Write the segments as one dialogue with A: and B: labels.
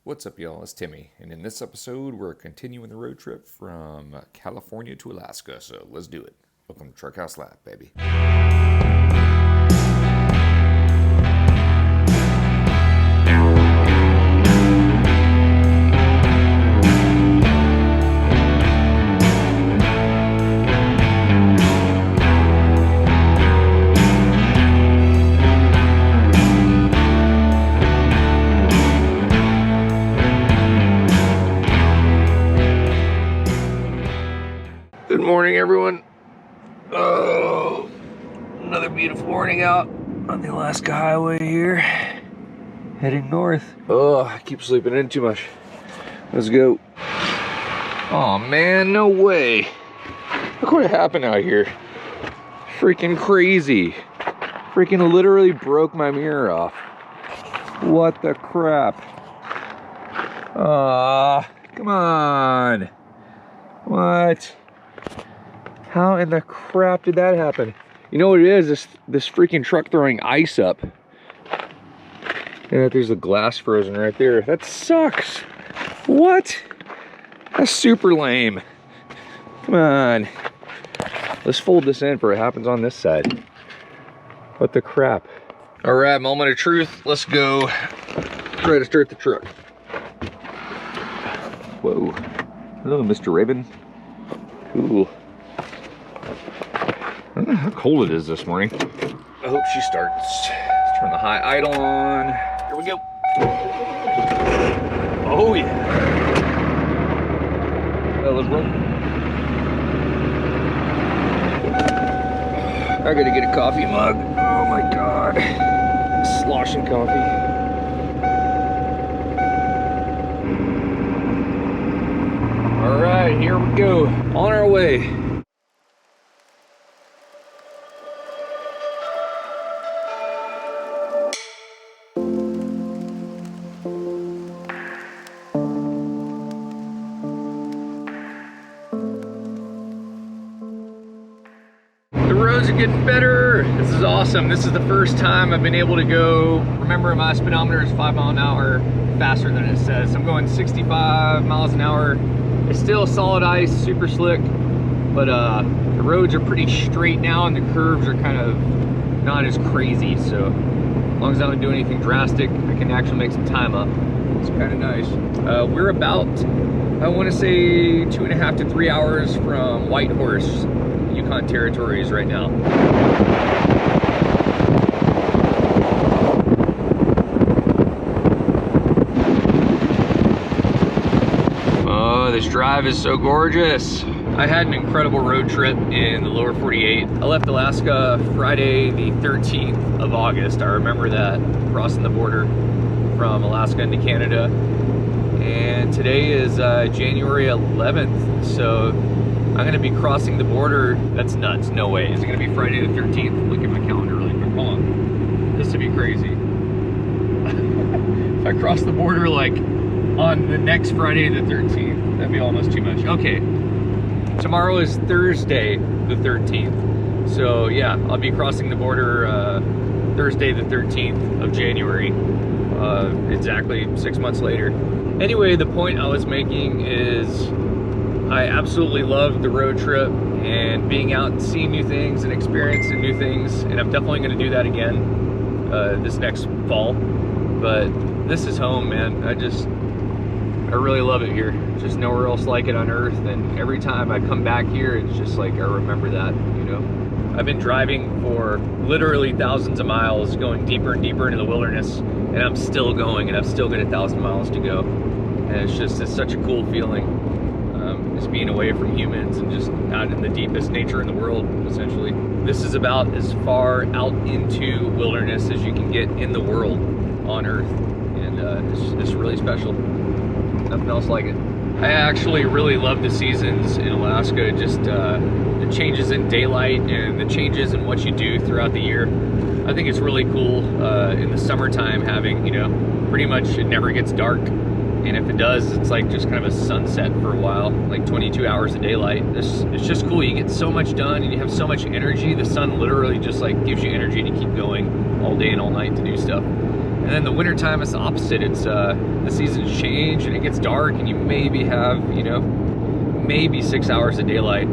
A: What's up, y'all? It's Timmy, and in this episode, we're continuing the road trip from California to Alaska, so let's do it. Welcome to Truck House Lab, baby. Good morning, everyone. Oh, another beautiful morning out on the Alaska highway here, heading north. Oh, I keep sleeping in too much. Let's go. Oh man, no way. Look what happened out here. Freaking crazy. Freaking literally broke my mirror off. What the crap? Come on. What? How in the crap did that happen? You know what it is? This freaking truck throwing ice up. And there's a glass frozen right there. That sucks. What? That's super lame. Come on. Let's fold this in for what happens on this side. What the crap? All right, moment of truth. Let's go try to start the truck. Whoa. Hello, Mr. Raven. Cool. I don't know how cold it is this morning. I hope she starts. Let's turn the high idle on. Here we go. Oh yeah. Well, let's roll. I gotta get a coffee mug. Oh my god. Sloshing coffee. All right, here we go. On our way. Are getting better. This is awesome. This is the first time I've been able to go. Remember, my speedometer is 5 miles an hour faster than it says. I'm going 65 miles an hour. It's still solid ice, super slick, but the roads are pretty straight now and the curves are kind of not as crazy. So as long as I don't do anything drastic, I can actually make some time up. It's kind of nice. We're about, I want to say 2.5 to 3 hours from Whitehorse, Yukon territories right now. Oh, this drive is so gorgeous. I had an incredible road trip in the lower 48. I left Alaska Friday the 13th of August. I remember that, crossing the border from Alaska into Canada. And today is January 11th, so I'm gonna be crossing the border. That's nuts, no way. Is it gonna be Friday the 13th? Look at my calendar really quick, hold on. This would be crazy. If I cross the border like on the next Friday the 13th, that'd be almost too much. Okay, tomorrow is Thursday the 13th. So yeah, I'll be crossing the border Thursday the 13th of January, exactly 6 months later. Anyway, the point I was making is I absolutely loved the road trip and being out and seeing new things and experiencing new things, and I'm definitely going to do that again this next fall. But this is home, man. I really love it here. Just nowhere else like it on earth, and every time I come back here, it's just like I remember that, you know. I've been driving for literally thousands of miles, going deeper and deeper into the wilderness, and I'm still going, and I've still got 1,000 miles to go. And it's such a cool feeling. Just being away from humans and just out in the deepest nature in the world, essentially. This is about as far out into wilderness as you can get in the world on Earth, and it's really special. Nothing else like it. I actually really love the seasons in Alaska, just the changes in daylight and the changes in what you do throughout the year. I think it's really cool in the summertime having, you know, pretty much it never gets dark. And if it does, it's like just kind of a sunset for a while, like 22 hours of daylight. It's just cool. You get so much done and you have so much energy. The sun literally just like gives you energy to keep going all day and all night to do stuff. And And then the winter time is the opposite. It's the seasons change and it gets dark, and you maybe have, you know, maybe 6 hours of daylight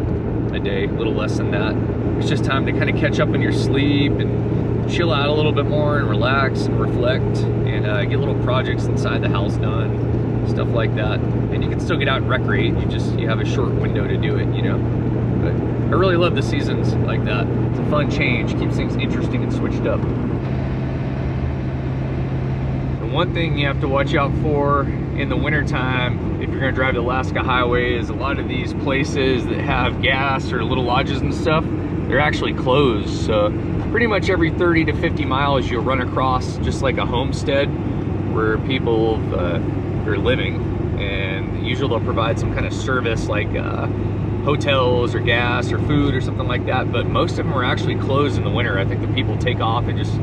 A: a day, a little less than that. It's just time to kind of catch up on your sleep and chill out a little bit more and relax and reflect and get little projects inside the house done, stuff like that. And you can still get out and recreate. You have a short window to do it, you know. But I really love the seasons like that. It's a fun change, keeps things interesting and switched up. The one thing you have to watch out for in the wintertime, if you're gonna drive the Alaska Highway, is a lot of these places that have gas or little lodges and stuff, they're actually closed. So pretty much every 30 to 50 miles you'll run across just like a homestead where people are living, and usually they'll provide some kind of service like hotels or gas or food or something like that, but most of them are actually closed in the winter. I think the people take off and just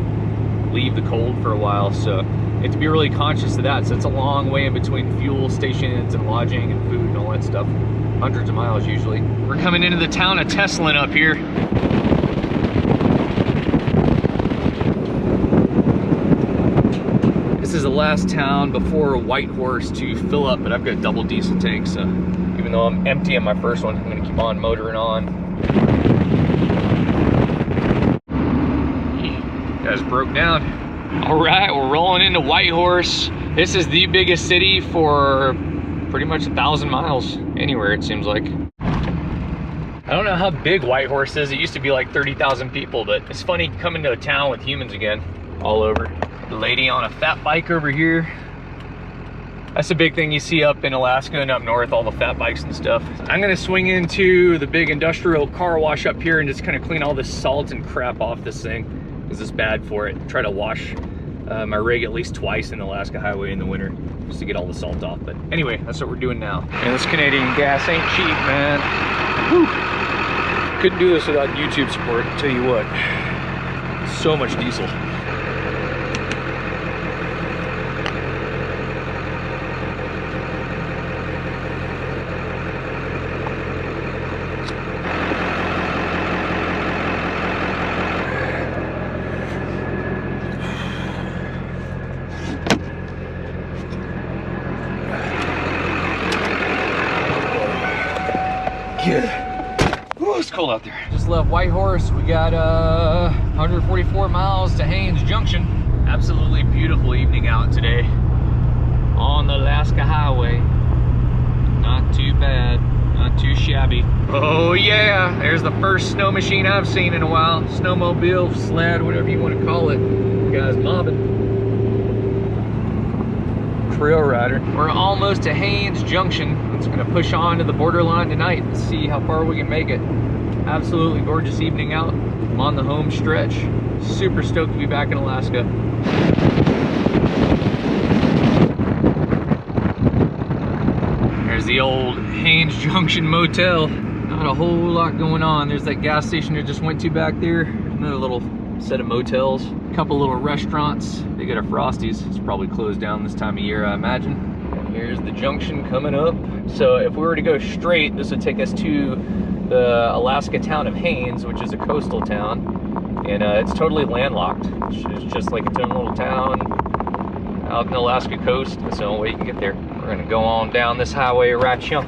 A: leave the cold for a while, so you have to be really conscious of that. So it's a long way in between fuel stations and lodging and food and all that stuff. Hundreds of miles usually. We're coming into the town of Teslin up here. This is the last town before Whitehorse to fill up, but I've got double diesel tanks, so even though I'm empty on my first one, I'm gonna keep on motoring on. Guys broke down. All right, we're rolling into Whitehorse. This is the biggest city for pretty much 1,000 miles anywhere, it seems like. I don't know how big Whitehorse is. It used to be like 30,000 people, but it's funny coming to a town with humans again, all over. The lady on a fat bike over here. That's a big thing you see up in Alaska and up north, all the fat bikes and stuff. I'm gonna swing into the big industrial car wash up here and just kind of clean all this salt and crap off this thing, because it's bad for it. Try to wash my rig at least twice in the Alaska Highway in the winter, just to get all the salt off. But anyway, that's what we're doing now. And this Canadian gas ain't cheap, man. Whew. Couldn't do this without YouTube support, I'll tell you what. So much diesel. Ooh, it's cold out there. Just left Whitehorse. We got 144 miles to Haines Junction. Absolutely beautiful evening out today on the Alaska Highway. Not too bad, not too shabby. Oh yeah, there's the first snow machine I've seen in a while. Snowmobile, sled, whatever you want to call it. The guy's mobbing. Trail rider. We're almost to Haines Junction. It's gonna push on to the borderline tonight and see how far we can make it. Absolutely gorgeous evening out. I'm on the home stretch. Super stoked to be back in Alaska. There's the old Haines Junction Motel. Not a whole lot going on. There's that gas station I just went to back there. Another little set of motels. A couple little restaurants. They got a Frosties. It's probably closed down this time of year, I imagine. And here's the junction coming up. So if we were to go straight, this would take us to the Alaska town of Haines, which is a coastal town. And it's totally landlocked. It's just like its own little town out in the Alaska coast. That's the only way you can get there. We're gonna go on down this highway right here.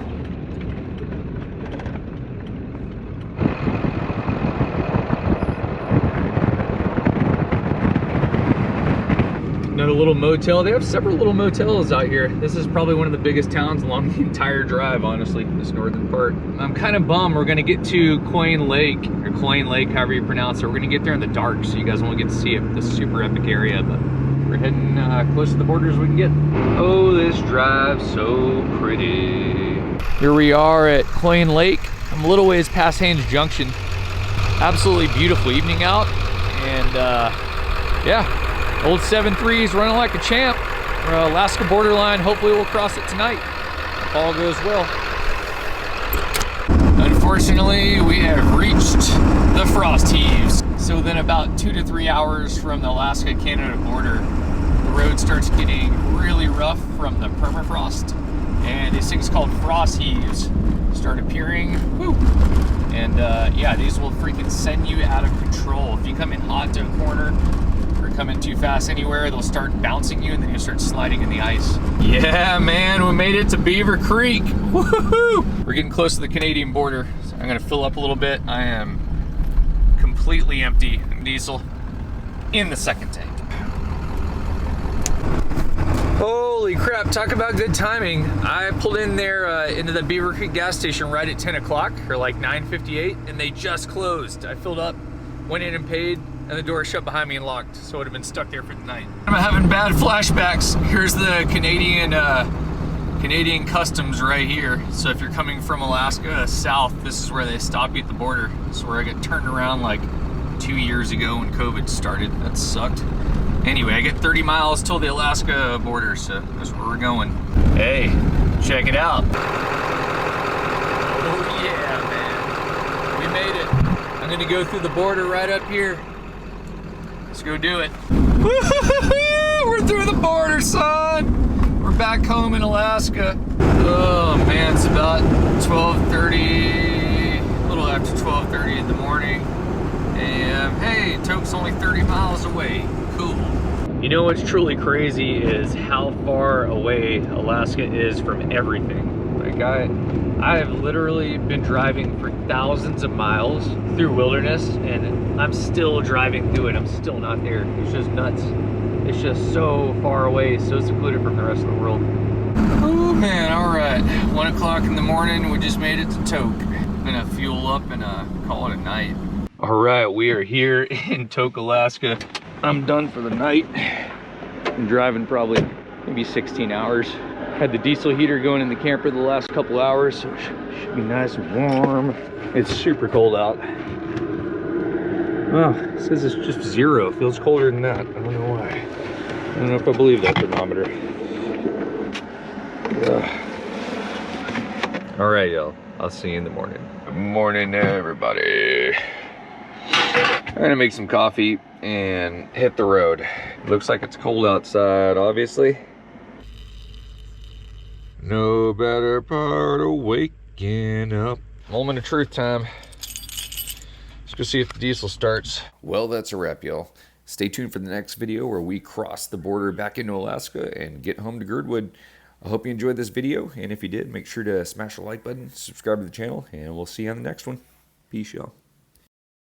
A: Another little motel. They have several little motels out here. This is probably one of the biggest towns along the entire drive, honestly, this northern part. I'm kind of bummed we're gonna get to Coin Lake, or Coin Lake, however you pronounce it. We're gonna get there in the dark, so you guys won't get to see it, this super epic area, but we're heading close to the border as we can get. Oh, this drive's so pretty. Here we are at Coin Lake. I'm a little ways past Haines Junction. Absolutely beautiful evening out, and yeah. Old 7.3's running like a champ. We're Alaska borderline. Hopefully we'll cross it tonight if all goes well. Unfortunately, we have reached the frost heaves. So then about 2 to 3 hours from the Alaska-Canada border, the road starts getting really rough from the permafrost. And these things called frost heaves start appearing. Whew. And yeah, these will freaking send you out of control. If you come in hot to a corner, come in too fast anywhere, they'll start bouncing you and then you'll start sliding in the ice. Yeah, man, we made it to Beaver Creek. Woohoo! We're getting close to the Canadian border. So I'm gonna fill up a little bit. I am completely empty diesel in the second tank. Holy crap, talk about good timing. I pulled in there into the Beaver Creek gas station right at 10 o'clock, or like 9:58, and they just closed. I filled up, went in and paid, and the door shut behind me and locked, so I would have been stuck there for the night. I'm having bad flashbacks. Here's the Canadian customs right here. So if you're coming from Alaska south, this is where they stop you at the border. This is where I got turned around like 2 years ago when COVID started. That sucked. Anyway, I get 30 miles till the Alaska border, so that's where we're going. Hey, check it out. Oh yeah, man. We made it. I'm gonna go through the border right up here. Let's go do it. We're through the border, son. We're back home in Alaska. Oh man, it's about 12:30, a little after 12:30 in the morning. And hey, Toke's only 30 miles away. Cool. You know what's truly crazy is how far away Alaska is from everything. Like I've literally been driving for thousands of miles through wilderness and I'm still driving through it. I'm still not there. It's just nuts. It's just so far away, so secluded from the rest of the world. Oh man, all right. 1 o'clock in the morning, we just made it to Toke. I'm gonna fuel up and call it a night. All right, we are here in Toke, Alaska. I'm done for the night. Been driving probably maybe 16 hours. Had the diesel heater going in the camper the last couple hours, so it should be nice and warm. It's super cold out. Oh, it says it's just 0. It feels colder than that. I don't know why. I don't know if I believe that thermometer. Ugh. All right, y'all. I'll see you in the morning. Good morning, everybody. I'm gonna make some coffee and hit the road. Looks like it's cold outside, obviously. No better part of waking up. Moment of truth time. Let's go see if the diesel starts. Well, that's a wrap, y'all. Stay tuned for the next video where we cross the border back into Alaska and get home to Girdwood. I hope you enjoyed this video, and if you did, make sure to smash the like button, subscribe to the channel, and we'll see you on the next one. Peace, y'all.